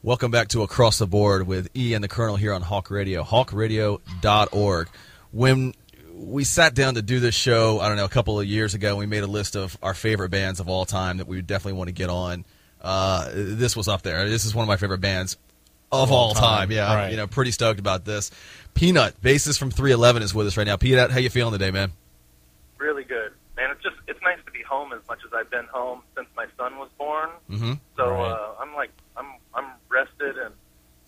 Welcome back to Across the Board with E and the Colonel here on Hawk Radio, hawkradio.org. When we sat down to do this show, I don't know, a couple of years ago, we made a list of our favorite bands of all time that we would definitely want to get on. This was up there. This is one of my favorite bands of all time. Yeah, right. I'm pretty stoked about this. Peanut, bassist from 311, is with us right now. Peanut, how you feeling today, man? Really good, man. It's nice to be home as much as I've been home since my son was born. Mm-hmm. So Right. I'm rested and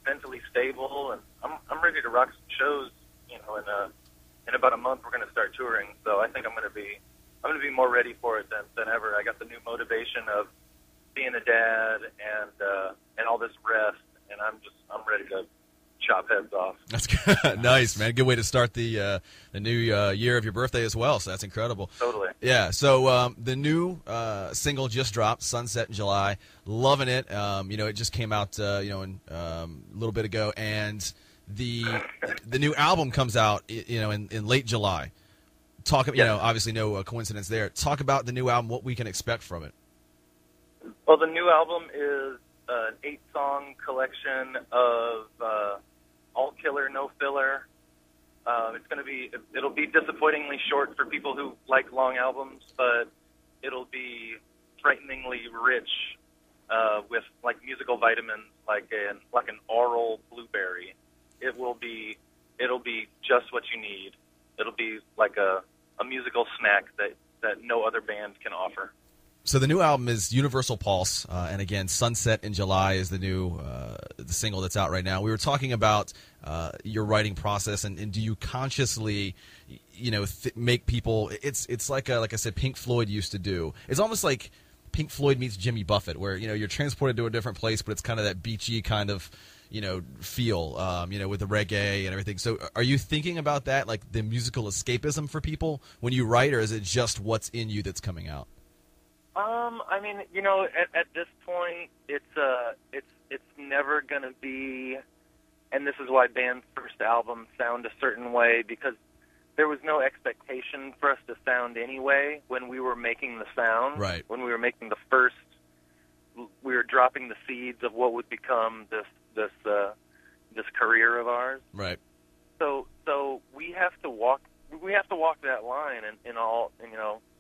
mentally stable, and I'm ready to rock some shows. You know, in about a month we're going to start touring. So I think I'm going to be more ready for it than ever. I got the new motivation of being a dad and all this rest, and I'm ready to chop heads off. That's good. Nice, man. Good way to start the new year of your birthday as well. So that's incredible. Totally. Yeah. So the new single just dropped, "Sunset in July." Loving it. It just came out, a little bit ago, and the new album comes out, in late July. Obviously no coincidence there. Talk about the new album, what we can expect from it. Well, the new album is an 8-song collection of all killer, no filler. It'll be disappointingly short for people who like long albums, but it'll be frighteningly rich with like musical vitamins, like an oral blueberry. It'll be just what you need. It'll be like a musical snack that no other band can offer. So the new album is Universal Pulse, and again, "Sunset in July" is the new the single that's out right now. We were talking about your writing process, and do you consciously, make people? It's like I said, Pink Floyd used to do. It's almost like Pink Floyd meets Jimmy Buffett, where you're transported to a different place, but it's kind of that beachy kind of feel, with the reggae and everything. So are you thinking about that, like the musical escapism for people when you write, or is it just what's in you that's coming out? At this point, it's never going to be, and this is why bands' first albums sound a certain way, because there was no expectation for us to sound anyway when we were making the sound. Right. When we were making the first, we were dropping the seeds of what would become this career of ours. Right. So we have to walk that line, in all,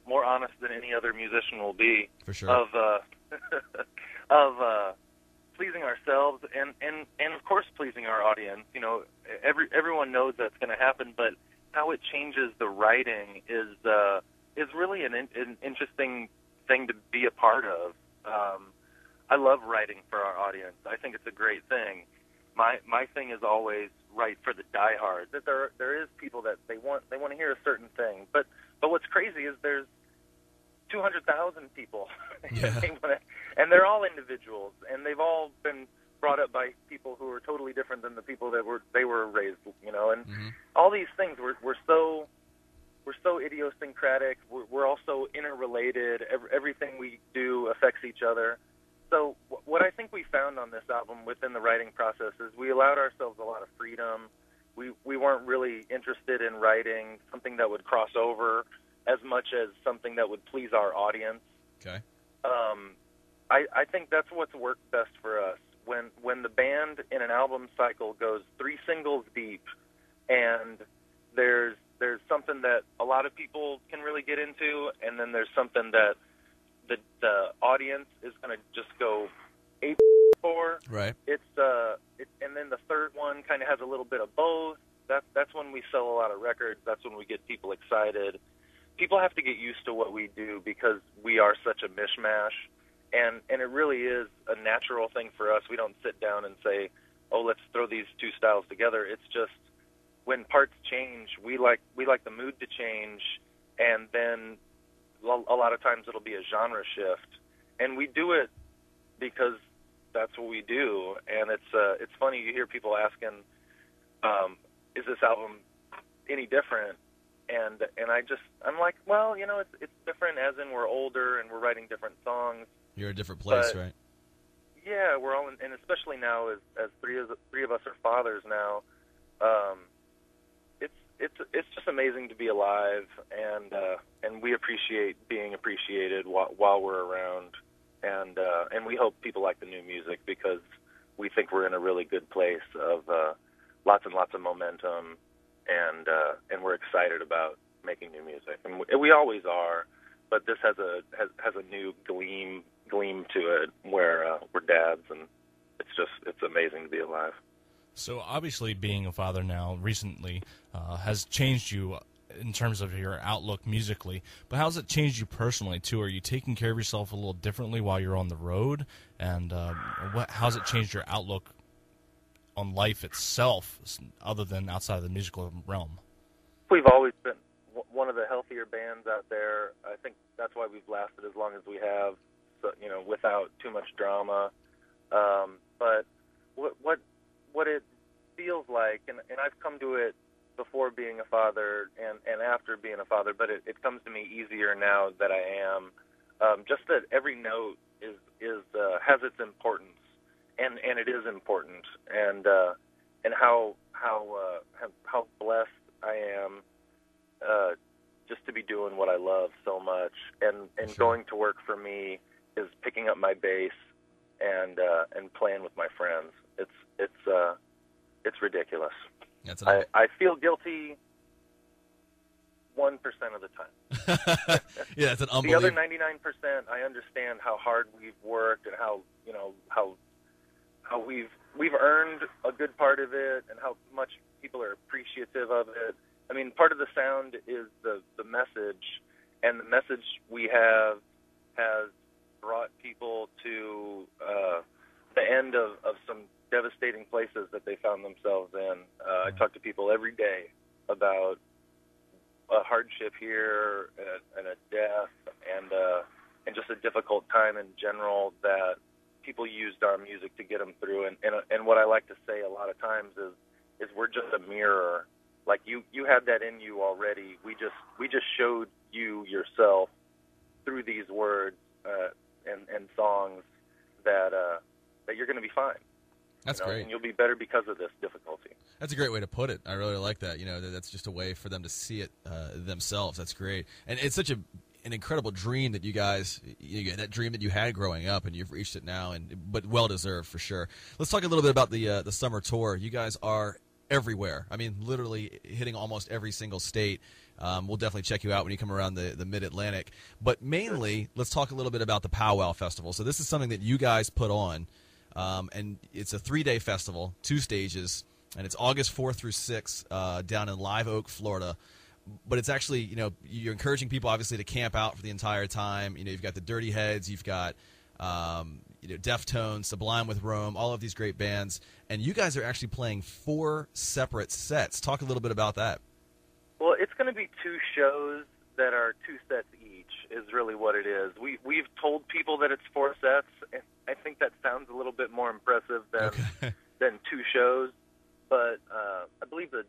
more honest than any other musician will be. For sure. Of pleasing ourselves and of course pleasing our audience. Everyone knows that's going to happen, but how it changes the writing is really an interesting thing to be a part of. I love writing for our audience. I think it's a great thing. My thing is always write for the diehards. That there is people that they want to hear a certain thing, but what's crazy is there's 200,000 people, yeah. And they're all individuals, and they've all been brought up by people who are totally different than the people that they were raised, and Mm-hmm. all these things. We're so idiosyncratic. We're all so interrelated. Everything we do affects each other. So what I think we found on this album within the writing process is we allowed ourselves a lot of freedom. We weren't really interested in writing something that would cross over as much as something that would please our audience. Okay. I think that's what's worked best for us. When the band in an album cycle goes 3 singles deep, and there's something that a lot of people can really get into, and then there's something that the audience is going to just go ape for. Right. And then the third one kind of has a little bit of both. That's when we sell a lot of records. That's when we get people excited. People have to get used to what we do because we are such a mishmash, and it really is a natural thing for us. We don't sit down and say, "Oh, let's throw these two styles together." It's just when parts change, we like the mood to change, and then a lot of times it'll be a genre shift, and we do it because that's what we do. And it's funny, you hear people asking, "Is this album any different?" And I'm like, well, it's different as in we're older and we're writing different songs. You're a different place, but, right? Yeah, we're all, and especially now as three of us are fathers now. It's just amazing to be alive, and we appreciate being appreciated while we're around, and we hope people like the new music because we think we're in a really good place of lots and lots of momentum, and we're excited about making new music, and we always are. But this has a new gleam to it where we're dads, and it's amazing to be alive. So obviously being a father now recently has changed you in terms of your outlook musically, but how's it changed you personally too? Are you taking care of yourself a little differently while you're on the road? And how's it changed your outlook on life itself other than outside of the musical realm? We've always been one of the healthier bands out there. I think that's why we've lasted as long as we have, so, without too much drama. But what it feels like, and I've come to it before being a father and after being a father, but it comes to me easier now that I am. Just that every note is has its importance, and it is important, and how blessed I am just to be doing what I love so much, and Sure. Going to work for me is picking up my bass and playing with my friends. It's ridiculous. I feel guilty 1% of the time. Yeah, that's an The unbelievable. other 99%, I understand how hard we've worked and how we've earned a good part of it, and how much people are appreciative of it. I mean, part of the sound is the message, and the message we have has brought people to the end of some devastating places that they found themselves in. I talk to people every day about a hardship here and a death and just a difficult time in general that people used our music to get them through. And what I like to say a lot of times is we're just a mirror. Like you had that in you already. We just showed you yourself through these words and songs that you're going to be fine. That's great. And you'll be better because of this difficulty. That's a great way to put it. I really like that. That's just a way for them to see it themselves. That's great. And it's such an incredible dream that you guys, that dream that you had growing up, and you've reached it now, but well-deserved for sure. Let's talk a little bit about the summer tour. You guys are everywhere. I mean, literally hitting almost every single state. We'll definitely check you out when you come around the Mid-Atlantic. But mainly, let's talk a little bit about the Powwow Festival. So this is something that you guys put on, and it's a 3-day festival, 2 stages, and it's August 4th through 6th down in Live Oak, Florida. But it's actually, you're encouraging people, obviously, to camp out for the entire time. You've got the Dirty Heads, you've got Deftones, Sublime with Rome, all of these great bands. And you guys are actually playing 4 separate sets. Talk a little bit about that. Well, it's going to be 2 shows that are 2 sets each is really what it is. We've told people that it's 4 sets, and I think that sounds a little bit more impressive than 2 shows. But I believe the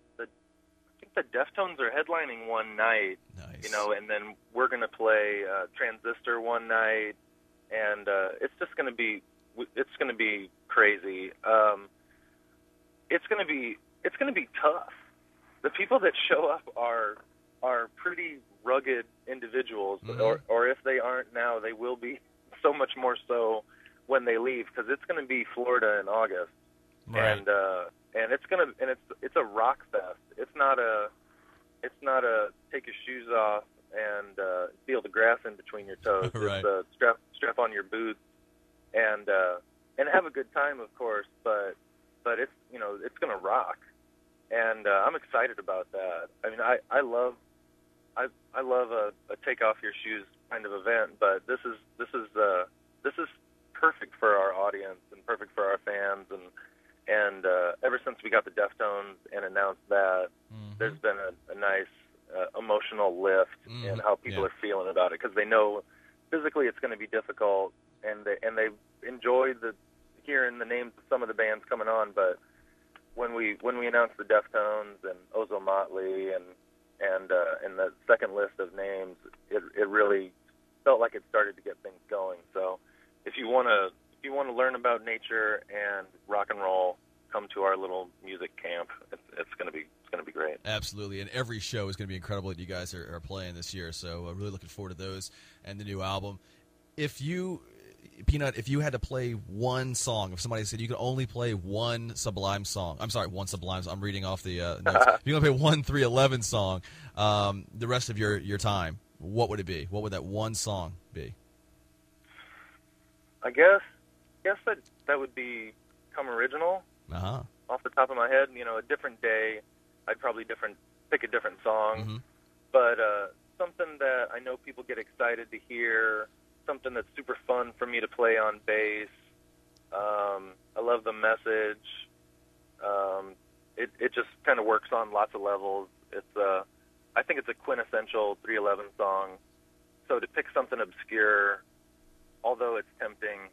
Deftones are headlining one night, Nice. And then we're going to play Transistor one night, and it's going to be crazy. It's going to be tough. The people that show up are pretty rugged individuals, Mm-hmm. or if they aren't now, they will be so much more so when they leave, because it's going to be Florida in August, Right. and it's a rock fest. It's not a take your shoes off and feel the grass in between your toes. Right. It's strap on your boots and have a good time, of course. But it's it's going to rock, and I'm excited about that. I mean, I love a take off your shoes kind of event, but this is perfect for our audience and perfect for our fans, and ever since we got the Deftones and announced that, there's been a nice emotional lift in how people are feeling about it, because they know physically it's going to be difficult, and they enjoy hearing the names of some of the bands coming on. But when we announced the Deftones and Ozo Motley and the second list of names, it really felt like it started to get things going. So if you want to learn about nature and rock and roll, come to our little music camp. It's going to be great. Absolutely, and every show is going to be incredible that you guys are playing this year. So really looking forward to those and the new album. If you Peanut, if you had to play one song, if somebody said you could only play one Sublime song, I'm sorry, one Sublime. I'm reading off the notes. If you could play one 311 song, the rest of your time, what would it be? What would that one song be? I guess that would be Come Original. Uh-huh. Off the top of my head, a different day, I'd probably pick a different song. Mm-hmm. But something that I know people get excited to hear, something that's super fun for me to play on bass. I love the message. It just kind of works on lots of levels. I think it's a quintessential 311 song. So to pick something obscure, although it's tempting,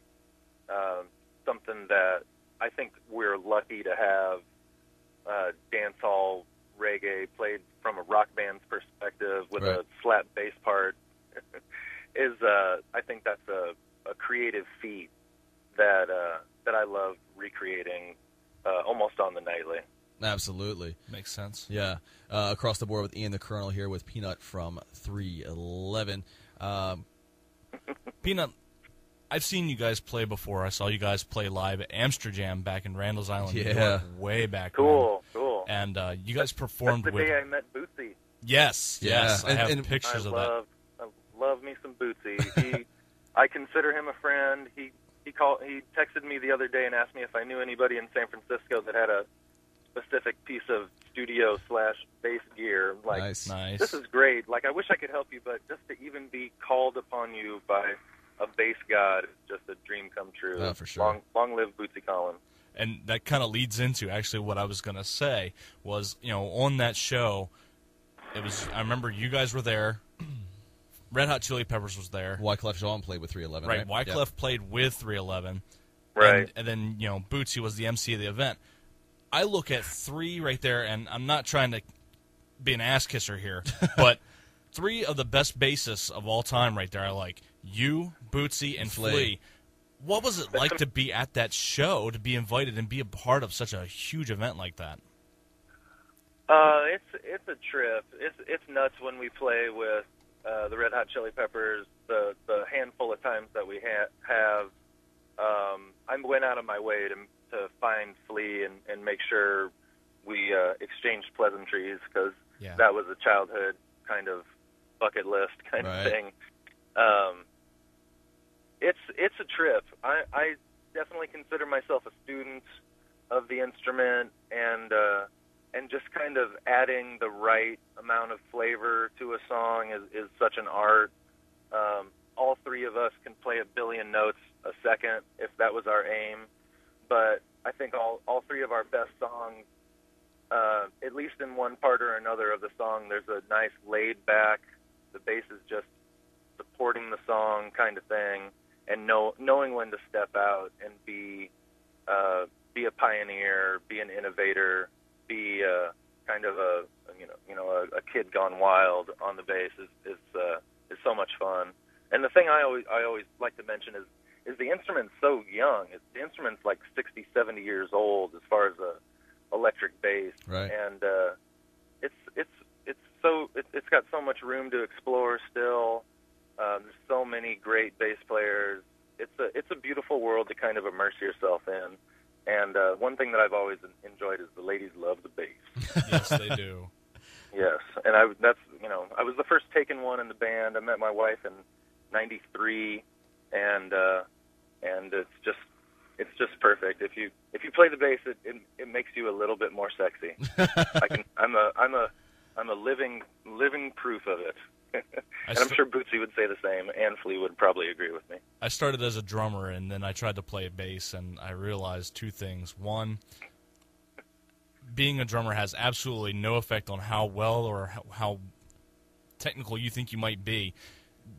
something that I think we're lucky to have dancehall reggae played from a rock band's perspective with right. a slap bass part is I think that's a creative feat that I love recreating almost on the nightly. Absolutely. Makes sense. Yeah. Across the board with Ian the Colonel here with Peanut from 311. Peanut, I've seen you guys play before. I saw you guys play live at Amsterdam back in Randall's Island, New York, way back Cool. And you guys performed that's the day I met Bootsy. Yes. I have and pictures of that. I love me some Bootsy. I consider him a friend. He texted me the other day and asked me if I knew anybody in San Francisco that had a specific piece of studio/bass gear. Like, Nice. This is great. Like, I wish I could help you, but just to even be called upon you by a bass god is just a dream come true. Oh, for sure. Long live Bootsy Collins. And that kind of leads into actually what I was going to say was, on that show, I remember you guys were there. Red Hot Chili Peppers was there. Wyclef Jean played with 311, right? right? Wyclef played with 311. Right. And then, Bootsy was the MC of the event. I look at three right there, and I'm not trying to be an ass kisser here, but three of the best bassists of all time right there. I like you, Bootsy, and Flea. What was it like to be at that show, to be invited and be a part of such a huge event like that? It's a trip. It's nuts when we play with the Red Hot Chili Peppers. The handful of times that we have, I went out of my way to find Flea and make sure we exchanged pleasantries because that was a childhood kind of bucket list kind of thing. It's a trip. I definitely consider myself a student of the instrument and just kind of adding the right amount of flavor to a song is such an art. All three of us can play a billion notes a second if that was our aim, but I think all three of our best songs, at least in one part or another of the song, there's a nice laid back, the bass is just supporting the song kind of thing, and knowing when to step out and be a pioneer, be an innovator, be kind of a kid gone wild on the bass is so much fun. And the thing I always like to mention is the instrument's so young. The instrument's like 60, 70 years old as far as a electric bass, right? And it's got so much room to explore still. There's so many great bass players. It's a beautiful world to kind of immerse yourself in. And one thing that I've always enjoyed is the ladies love the bass. Yes, they do. Yes, and I was the first taken one in the band. I met my wife in '93, and it's just perfect. If you play the bass, it makes you a little bit more sexy. I'm a living proof of it. And I'm sure Bootsy would say the same, and Flea would probably agree with me. I started as a drummer, and then I tried to play bass, and I realized two things. One, being a drummer has absolutely no effect on how well or how technical you think you might be.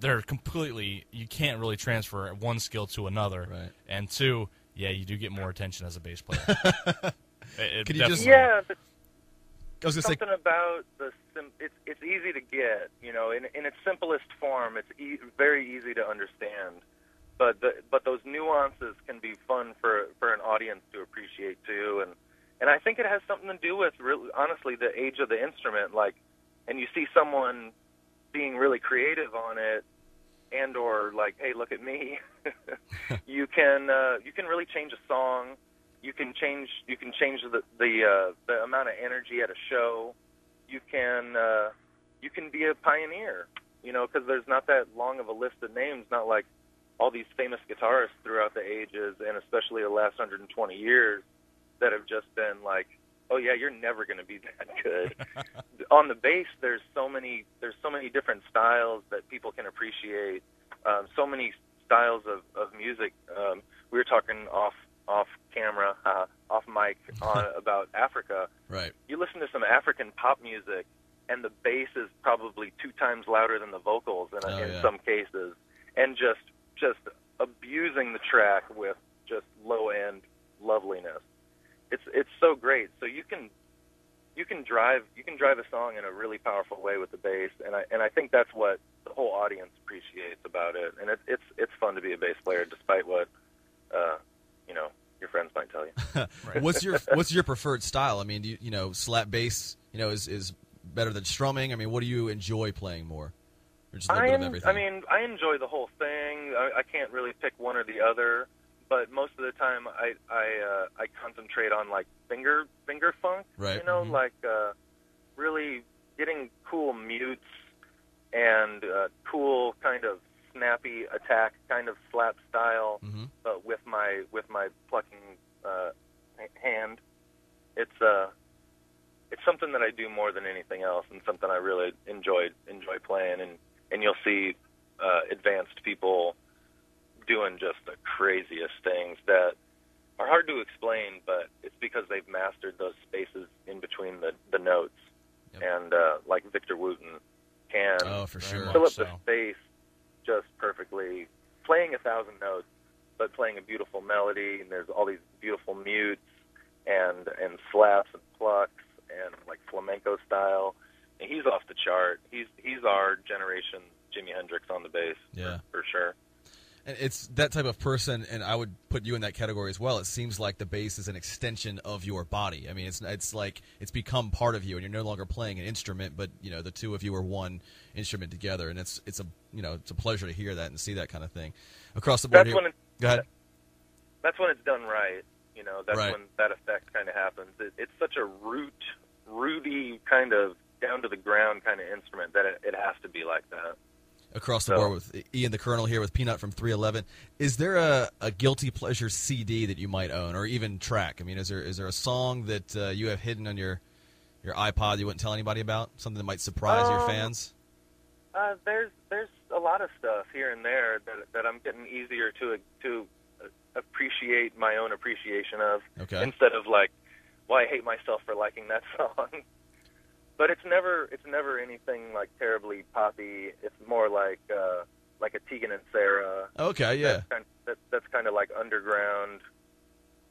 You can't really transfer one skill to another. Right. And two, you do get more attention as a bass player. Can you just... Yeah, but I was something about it's easy to get, in its simplest form. It's very easy to understand, but those nuances can be fun for an audience to appreciate too. And I think it has something to do with, really, honestly, the age of the instrument. Like, and you see someone being really creative on it, and or like, hey, look at me. You can really change a song. You can change the amount of energy at a show. You can be a pioneer, because there's not that long of a list of names, not like all these famous guitarists throughout the ages, and especially the last 120 years, that have just been like, oh yeah, you're never going to be that good. On the bass, there's so many different styles that people can appreciate. So many styles of music. We were talking off camera, off mic, about Africa. Right. You listen to some African pop music, and the bass is probably 2 times louder than the vocals in some cases, and just abusing the track with just low end loveliness. It's so great. So you can drive a song in a really powerful way with the bass, and I think that's what the whole audience appreciates about it. And it's fun to be a bass player, despite what your friends might tell you. Right. What's your preferred style? I mean, do you slap bass is better than strumming? I mean, what do you enjoy playing more? Or just a little bit of everything? I enjoy the whole thing. I can't really pick one or the other. But most of the time, I concentrate on like finger funk, right? Like really getting cool mutes and cool kind of snappy attack kind of slap style, but with my plucking hand. It's something that I do more than anything else, and something I really enjoy playing. And you'll see advanced people doing just the craziest things that are hard to explain, but it's because they've mastered those spaces in between the notes. Yep. And like Victor Wooten can fill up the space just perfectly, playing 1,000 notes, but playing a beautiful melody, and there's all these beautiful mutes and slaps and plucks and like flamenco style. And he's off the chart. He's our generation Jimi Hendrix on the bass, for sure. And it's that type of person, and I would put you in that category as well. It seems like the bass is an extension of your body. I mean, it's like it's become part of you, and you're no longer playing an instrument, but the two of you are one instrument together, and it's a pleasure to hear that and see that kind of thing across the board. Go ahead. That's when it's done right. That's right. When that effect kind of happens. It's such a rooty kind of down to the ground kind of instrument that it has to be like that. Across the board with Ian the Colonel here with Peanut from 311. Is there a guilty pleasure CD that you might own, or even track? I mean, is there a song that you have hidden on your iPod you wouldn't tell anybody about? Something that might surprise your fans? There's a lot of stuff here and there that I'm getting easier to appreciate my own appreciation of, instead of like, well, I hate myself for liking that song. But it's never anything like terribly poppy. It's more like a Tegan and Sarah. Okay, yeah. That's kind of like underground.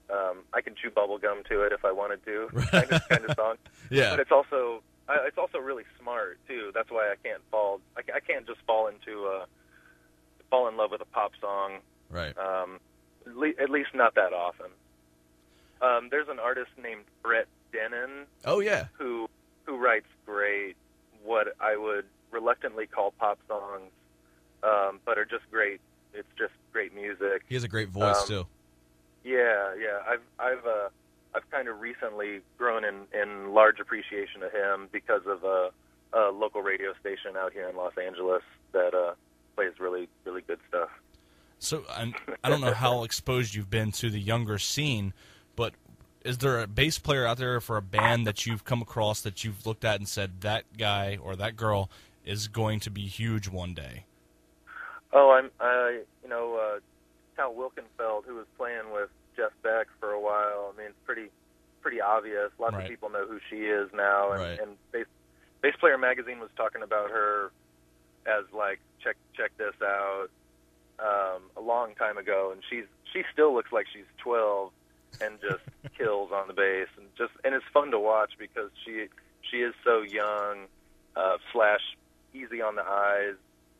I can chew bubble gum to it if I wanted to. kind of song. Yeah. But it's also really smart too. That's why I can't just fall in love with a pop song. Right. At least not that often. There's an artist named Brett Dennen. Oh yeah. Who writes great, what I would reluctantly call pop songs, but are just great. It's just great music. He has a great voice too. Yeah. I've kind of recently grown in large appreciation of him because of a local radio station out here in Los Angeles that plays really, really good stuff. So I don't know how exposed you've been to the younger scene, but is there a bass player out there for a band that you've come across that you've looked at and said that guy or that girl is going to be huge one day? Oh, Cal Wilkenfeld, who was playing with Jeff Beck for a while. I mean, it's pretty obvious. Lots of people know who she is now, and Bass Player Magazine was talking about her as like check this out a long time ago, and she still looks like she's 12. And just kills on the bass, and it's fun to watch because she is so young, / easy on the eyes,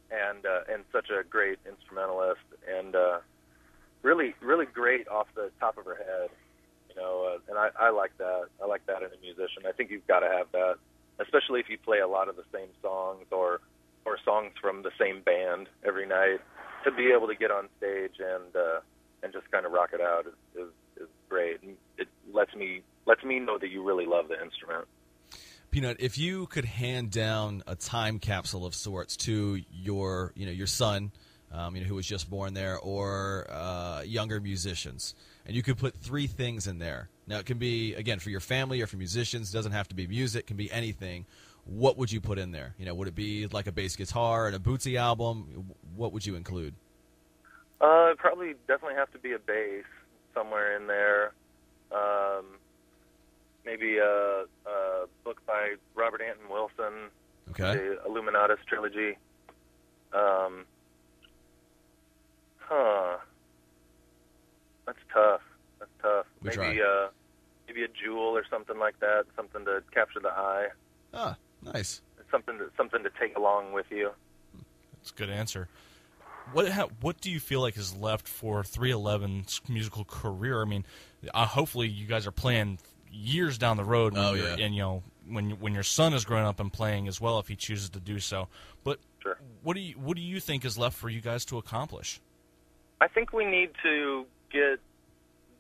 and such a great instrumentalist, and really great off the top of her head, and I like that. I like that in a musician. I think you've got to have that, especially if you play a lot of the same songs or or songs from the same band every night. To be able to get on stage and just kind of rock it out is great. And it lets me know that you really love the instrument. Peanut, if you could hand down a time capsule of sorts to your son, who was just born there, or younger musicians, and you could put 3 things in there. Now, it can be, again, for your family or for musicians. It doesn't have to be music. It can be anything. What would you put in there? Would it be like a bass guitar and a Bootsy album? What would you include? It'd probably definitely have to be a bass somewhere in there. Maybe a book by Robert Anton Wilson, okay, the Illuminatus trilogy. That's tough. Maybe a jewel or something like that, something to capture the eye. Ah, nice. Something to take along with you. That's a good answer. What do you feel like is left for 311's musical career? I mean, hopefully you guys are playing years down the road, and when your son is growing up and playing as well, if he chooses to do so. But sure. What do you think is left for you guys to accomplish? I think we need to get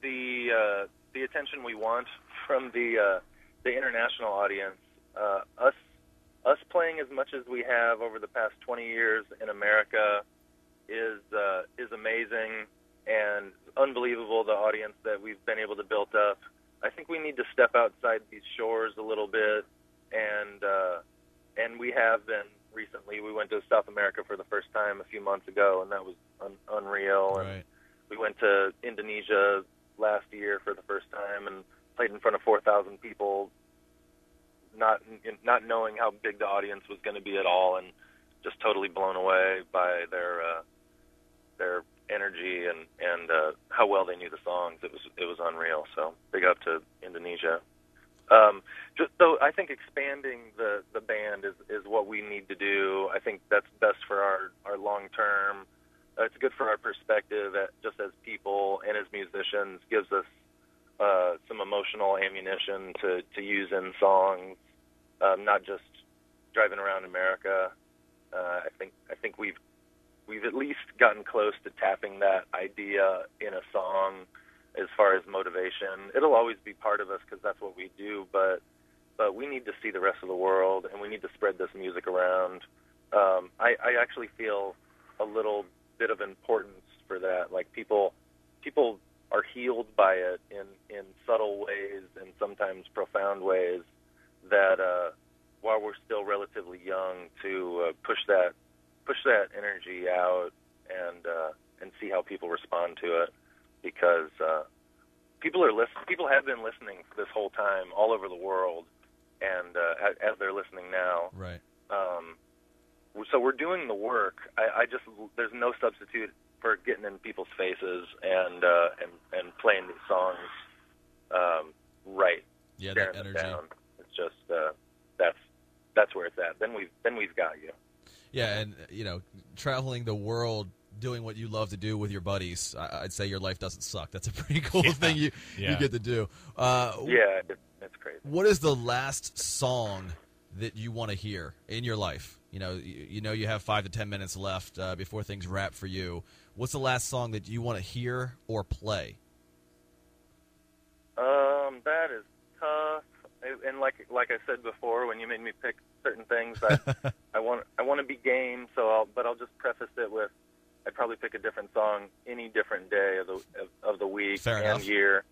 the attention we want from the international audience. Us playing as much as we have over the past 20 years in America is amazing and unbelievable. The audience that we've been able to build up. I think we need to step outside these shores a little bit, and we have been recently. We went to South America for the first time a few months ago, and that was unreal. Right. And we went to Indonesia last year for the first time and played in front of 4,000 people, not knowing how big the audience was going to be at all, and just totally blown away by their energy and how well they knew the songs. It was unreal. So big up to Indonesia. Just so I think expanding the band is what we need to do. I think that's best for our long term. It's good for our perspective just as people and as musicians. Gives us some emotional ammunition to use in songs, not just driving around America. I think we've at least gotten close to tapping that idea in a song as far as motivation. It'll always be part of us because that's what we do, but we need to see the rest of the world, and we need to spread this music around. I actually feel a little bit of importance for that. Like people are healed by it in subtle ways and sometimes profound ways that while we're still relatively young, to push that energy out and see how people respond to it, because people have been listening this whole time all over the world, and as they're listening now, right. So we're doing the work. There's no substitute for getting in people's faces and playing these songs right. Yeah, that energy. Down. It's just that's where it's at. Then we've got you. Yeah, and traveling the world, doing what you love to do with your buddies, I'd say your life doesn't suck. That's a pretty cool thing you get to do. Yeah, it's crazy. What is the last song that you want to hear in your life? You have 5 to 10 minutes left before things wrap for you. What's the last song that you want to hear or play? That is tough. And like I said before, when you made me pick certain things, I want to be game. So I'll just preface it with I'd probably pick a different song any different day of the week and year.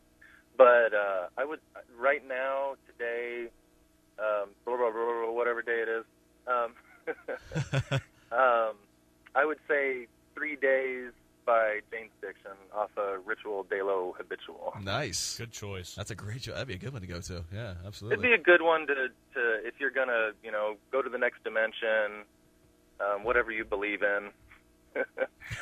But I would right now, today, whatever day it is, I would say 3 Days by Jane's Diction off of Ritual de lo Habitual. Nice. Good choice. That's a great choice. That'd be a good one to go to. Yeah, absolutely. It'd be a good one to if you're going to, go to the next dimension, whatever you believe in.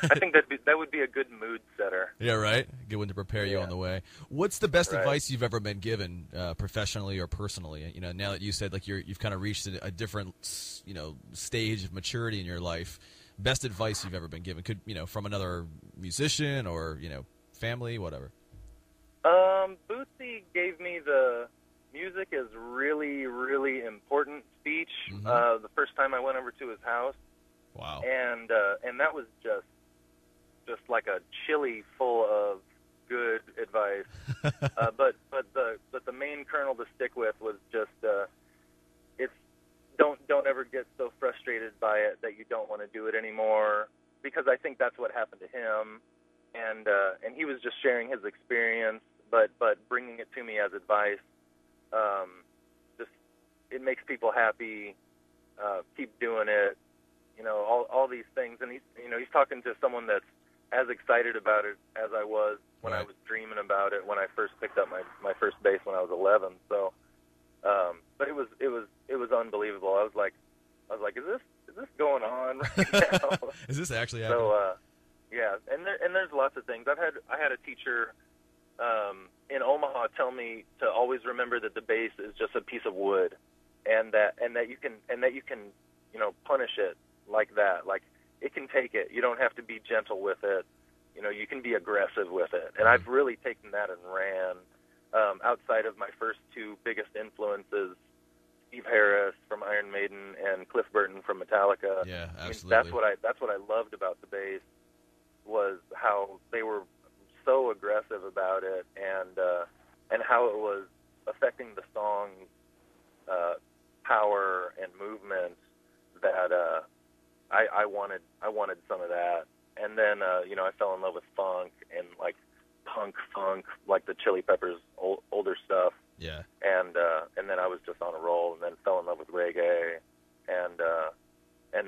I think that would be a good mood setter. Yeah, right? Good one to prepare you on the way. What's the best advice you've ever been given, professionally or personally? Now that you said you've kind of reached a different, stage of maturity in your life, best advice you've ever been given, could from another musician or family, whatever. Bootsy gave me the music is really, really important speech. Mm-hmm. The first time I went over to his house, Wow. And that was just like a chili full of good advice. But the main kernel to stick with was just it's don't ever get so frustrated by it that you don't want to do it anymore, because I think that's what happened to him, and he was just sharing his experience, but bringing it to me as advice. Just it makes people happy. Keep doing it. You know, all these things, and he's talking to someone that's as excited about it as I was when I was dreaming about it when I first picked up my first bass when I was 11. So, but it was unbelievable. I was like, is this going on right now? Is this actually happening? So, yeah, and there's lots of things. I had a teacher in Omaha tell me to always remember that the bass is just a piece of wood, and that you can punish it like that. Like, it can take it. You don't have to be gentle with it. You can be aggressive with it. And I've really taken that and ran. Outside of my first two biggest influences, Steve Harris from Iron Maiden and Cliff Burton from Metallica. Yeah, absolutely. That's what I loved about the bass, was how they were so aggressive about it, and how it was affecting the song's power and movement, that I wanted some of that. And then I fell in love with funk and like punk funk, like the Chili Peppers older stuff. Yeah. And then I was just on a roll, and then fell in love with reggae, and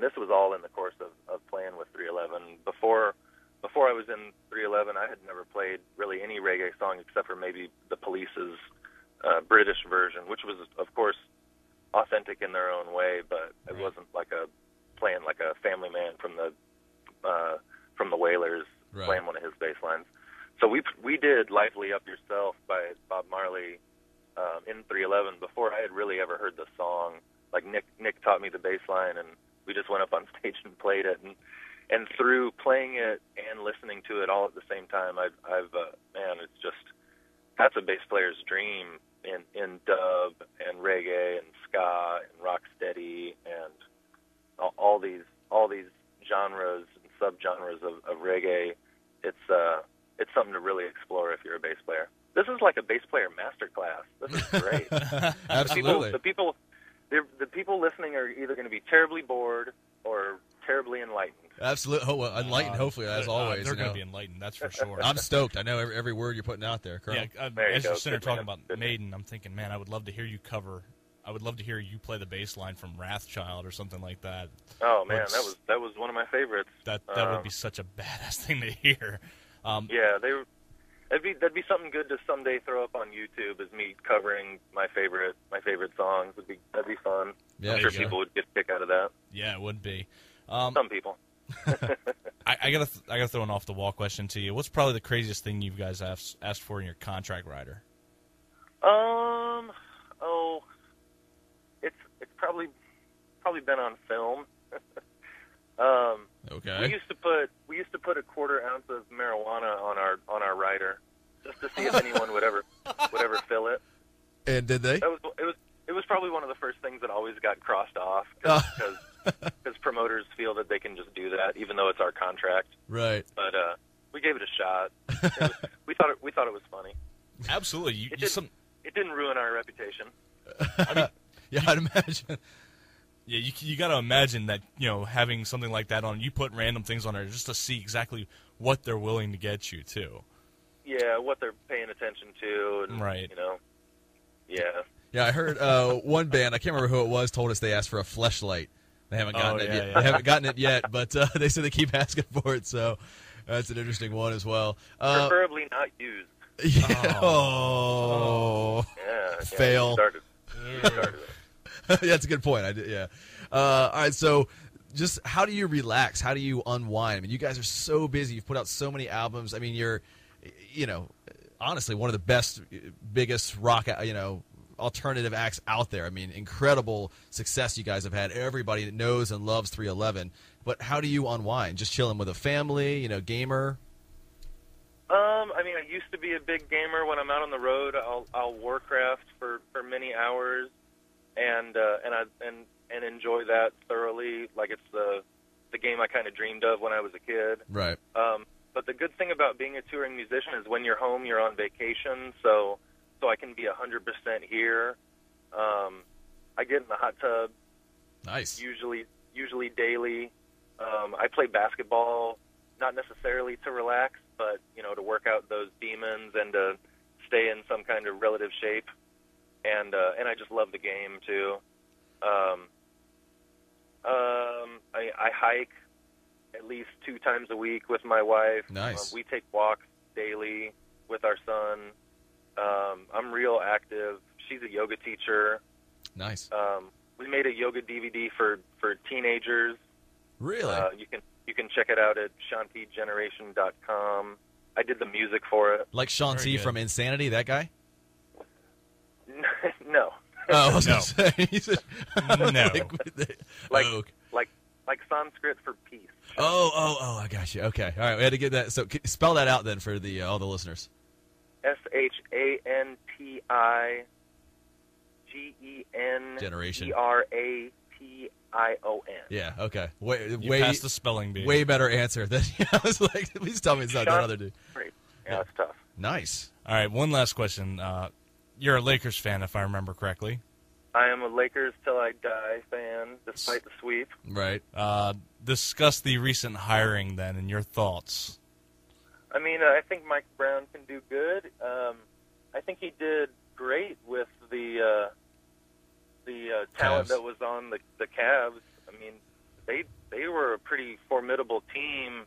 this was all in the course of playing with 311. Before I was in 311, I had never played really any reggae song except for maybe the Police's British version, which was of course authentic in their own way, but it wasn't like playing like a Family Man from the Wailers, playing one of his bass lines. So we did "Lively Up Yourself" by Bob Marley in 311 before I had really ever heard the song. Like Nick taught me the bass line, and we just went up on stage and played it. And through playing it and listening to it all at the same time, it's just, that's a bass player's dream in dub and reggae and ska and rocksteady and all these genres and subgenres of reggae. It's something to really explore if you're a bass player. This is like a bass player masterclass. This is great. Absolutely. The people listening are either going to be terribly bored or terribly enlightened. Absolutely. Enlightened, hopefully, as always. They're going to be enlightened, that's for sure. I'm stoked. I know every word you're putting out there, Colonel. Yeah, as you're sitting there talking about Maiden, I'm thinking, man, I would love to hear you play the bass line from Wrathchild or something like that. Oh man, that was one of my favorites. That would be such a badass thing to hear. Yeah, that'd be something good to someday throw up on YouTube, is me covering my favorite songs. That'd be fun. Yeah, I'm sure people would get a kick out of that. Yeah, it would be. Some people. I gotta throw an off the wall question to you. What's probably the craziest thing you guys asked for in your contract rider? It's probably been on film. Okay. We used to put a quarter ounce of marijuana on our rider, just to see if anyone would ever fill it. And did they? It was probably one of the first things that always got crossed off, because promoters feel that they can just do that, even though it's our contract. Right. But we gave it a shot. We thought it was funny. Absolutely. It didn't ruin our reputation. I mean, yeah, I'd imagine. Yeah, you got to imagine that, having something like that on, you put random things on there just to see exactly what they're willing to get you to. Yeah, what they're paying attention to, and, right. Yeah. Yeah, I heard one band, I can't remember who it was, told us they asked for a fleshlight. They haven't gotten it yet. Yeah. They haven't gotten it yet, but they said they keep asking for it, so that's an interesting one as well. Preferably not used. Yeah. Oh. Yeah. Fail. You started it. That's a good point. All right, so just how do you relax? How do you unwind? I mean, you guys are so busy. You've put out so many albums. I mean, you're, honestly, one of the best, biggest rock, alternative acts out there. I mean, incredible success you guys have had. Everybody knows and loves 311. But how do you unwind? Just chilling with a family, gamer? I mean, I used to be a big gamer. When I'm out on the road, I'll Warcraft for many hours, and enjoy that thoroughly. Like, it's the game I kind of dreamed of when I was a kid. Right. But the good thing about being a touring musician is when you're home, you're on vacation, so I can be 100% here. I get in the hot tub. Nice. Usually daily. I play basketball, not necessarily to relax, but to work out those demons and to stay in some kind of relative shape. And I just love the game too. I hike at least 2 times a week with my wife. Nice. We take walks daily with our son. I'm real active. She's a yoga teacher. Nice. We made a yoga DVD for teenagers. Really? You can check it out at shantigeneration.com. I did the music for it. Like Shanti from Insanity, that guy? No. Oh, I was No. gonna say. He said- No. Like Sanskrit for peace. Oh, I got you. Okay. All right, we had to get that. So spell that out then for the all the listeners. SHANTIGENERATION. Yeah, okay. You passed the spelling bee. Way better answer than I was like, please tell me it's not that other dude. Great. Yeah, that's tough. Nice. All right, one last question. You're a Lakers fan, if I remember correctly. I am a Lakers till I die fan, despite the sweep. Right. Discuss the recent hiring then and your thoughts. I mean, I think Mike Brown can do good. I think he did great with the talent Cavs. that was on the Cavs. I mean, they were a pretty formidable team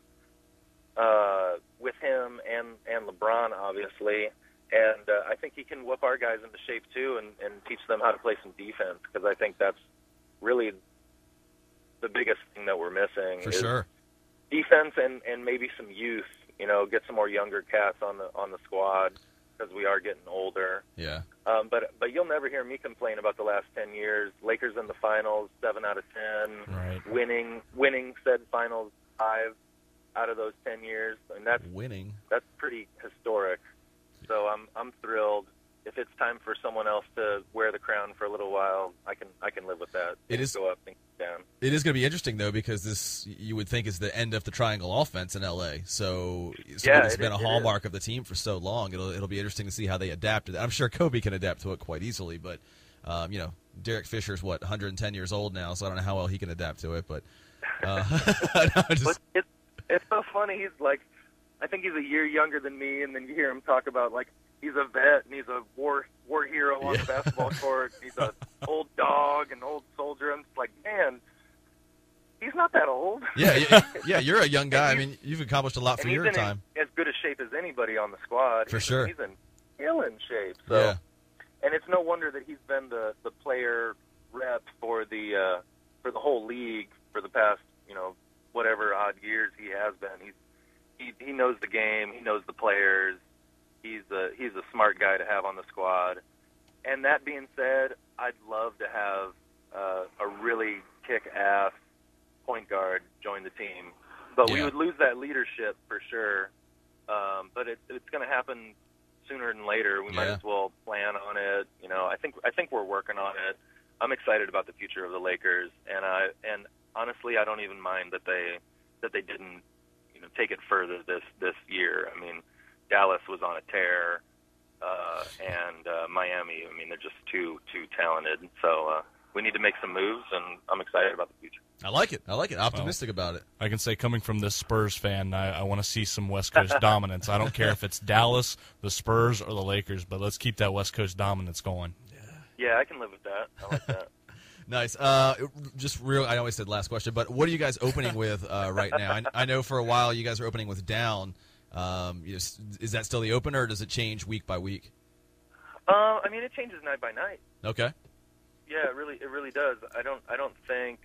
with him and LeBron, obviously. And I think he can whip our guys into shape, too, and teach them how to play some defense, because I think that's really the biggest thing that we're missing. For is sure. defense and maybe some youth, get some more younger cats on the squad, because we are getting older. Yeah. But you'll never hear me complain about the last 10 years. Lakers in the finals, 7 out of 10. Right. Winning said finals 5 out of those 10 years. And that's pretty historic. So I'm thrilled. If it's time for someone else to wear the crown for a little while, I can live with that. Things go up, things down. It is going to be interesting though, because this you would think is the end of the triangle offense in LA. So it's been a hallmark of the team for so long. It'll be interesting to see how they adapt to that. I'm sure Kobe can adapt to it quite easily, but Derek Fisher's 110 years old now, so I don't know how well he can adapt to it. But it's so funny. He's like, I think he's a year younger than me, and then you hear him talk about like he's a vet and he's a war hero on the basketball court. He's an old dog, an old soldier. I'm just like, man, he's not that old. Yeah, you're a young guy. I mean, you've accomplished a lot for your time. He's in as good a shape as anybody on the squad. For sure. He's in killing shape. So, yeah. And it's no wonder that he's been the player rep for the whole league for the past, whatever odd years he has been. He knows the game. He knows the players. He's a smart guy to have on the squad. And that being said, I'd love to have a really kick-ass point guard join the team. But we would lose that leadership for sure. But it's going to happen sooner than later. We might as well plan on it. I think we're working on it. I'm excited about the future of the Lakers, and honestly, I don't even mind that they didn't take it further this year. I mean, Dallas was on a tear, and Miami. I mean, they're just too talented. So we need to make some moves, and I'm excited about the future. I like it. Optimistic about it. I can say, coming from this Spurs fan, I want to see some West Coast dominance. I don't care if it's Dallas, the Spurs, or the Lakers, but let's keep that West Coast dominance going. Yeah, I can live with that. I like that. Nice. I always said last question, but what are you guys opening with right now? I know for a while you guys are opening with Down. Is that still the opener, or does it change week by week? I mean, it changes night by night. Okay. Yeah, it really does. I don't think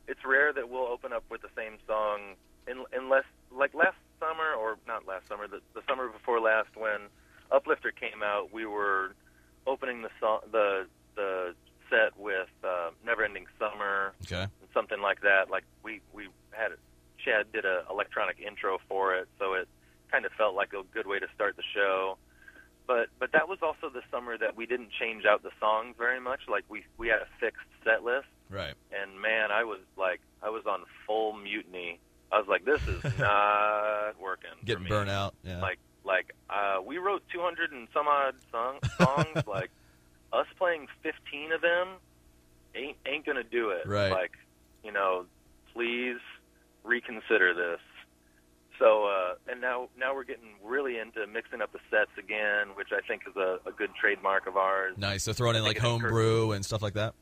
it's rare that we'll open up with the same song unless, like last summer, or not last summer, the summer before last, when Uplifter came out, we were opening the set with Never-Ending Summer, okay, and something like that. Like we had Chad did a electronic intro for it, so it kind of felt like a good way to start the show. But that was also the summer that we didn't change out the songs very much. Like we had a fixed set list. Right. And man, I was like I was on full mutiny. I was like, this is not working. Getting for me. burnt out. Yeah. We wrote 200 and some odd songs. Like, us playing 15 of them ain't gonna do it. Right. Like, please reconsider this. So, and now we're getting really into mixing up the sets again, which I think is a good trademark of ours. Nice. So throwing in like homebrew and stuff like that.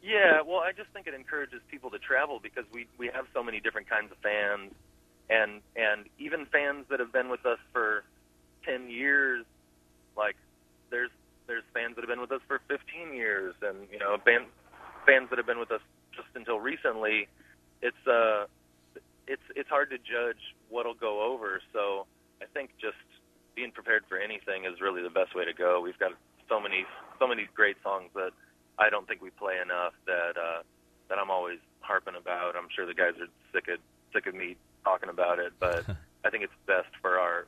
Yeah, well, I just think it encourages people to travel because we have so many different kinds of fans, and even fans that have been with us for 10 years, like there's fans that have been with us for 15 years, and fans that have been with us just until recently. It's hard to judge what'll go over. So I think just being prepared for anything is really the best way to go. We've got so many great songs that I don't think we play enough that I'm always harping about. I'm sure the guys are sick of me talking about it, but I think it's best for our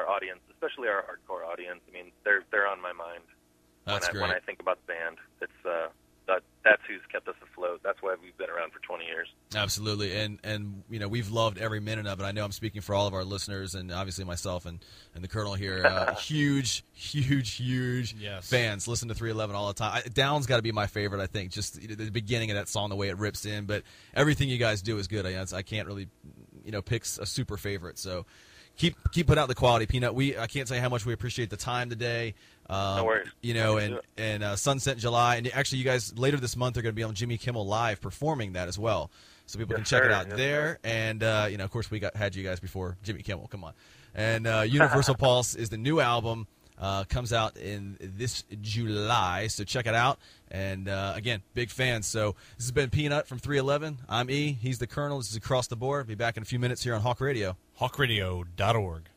audience, especially our hardcore audience. I mean, they're on my mind when I think about the band. It's that's who's kept us afloat. That's why we've been around for 20 years. Absolutely, and we've loved every minute of it. I know I'm speaking for all of our listeners, and obviously myself and the Colonel here. Huge yes. fans. Listen to 311 all the time. Down's got to be my favorite. I think just the beginning of that song, the way it rips in, but everything you guys do is good. I can't really pick a super favorite. So keep putting out the quality, Peanut. I can't say how much we appreciate the time today. No worries. And Sunset in July, and actually, you guys later this month are going to be on Jimmy Kimmel Live performing that as well, so people can check it out there. And of course, we had you guys before Jimmy Kimmel. Come on, and Universal Pulse is the new album, comes out in this July, so check it out. And again, big fans. So this has been Peanut from 311. I'm E. He's the Colonel. This is Across the Board. Be back in a few minutes here on Hawk Radio. HawkRadio.org.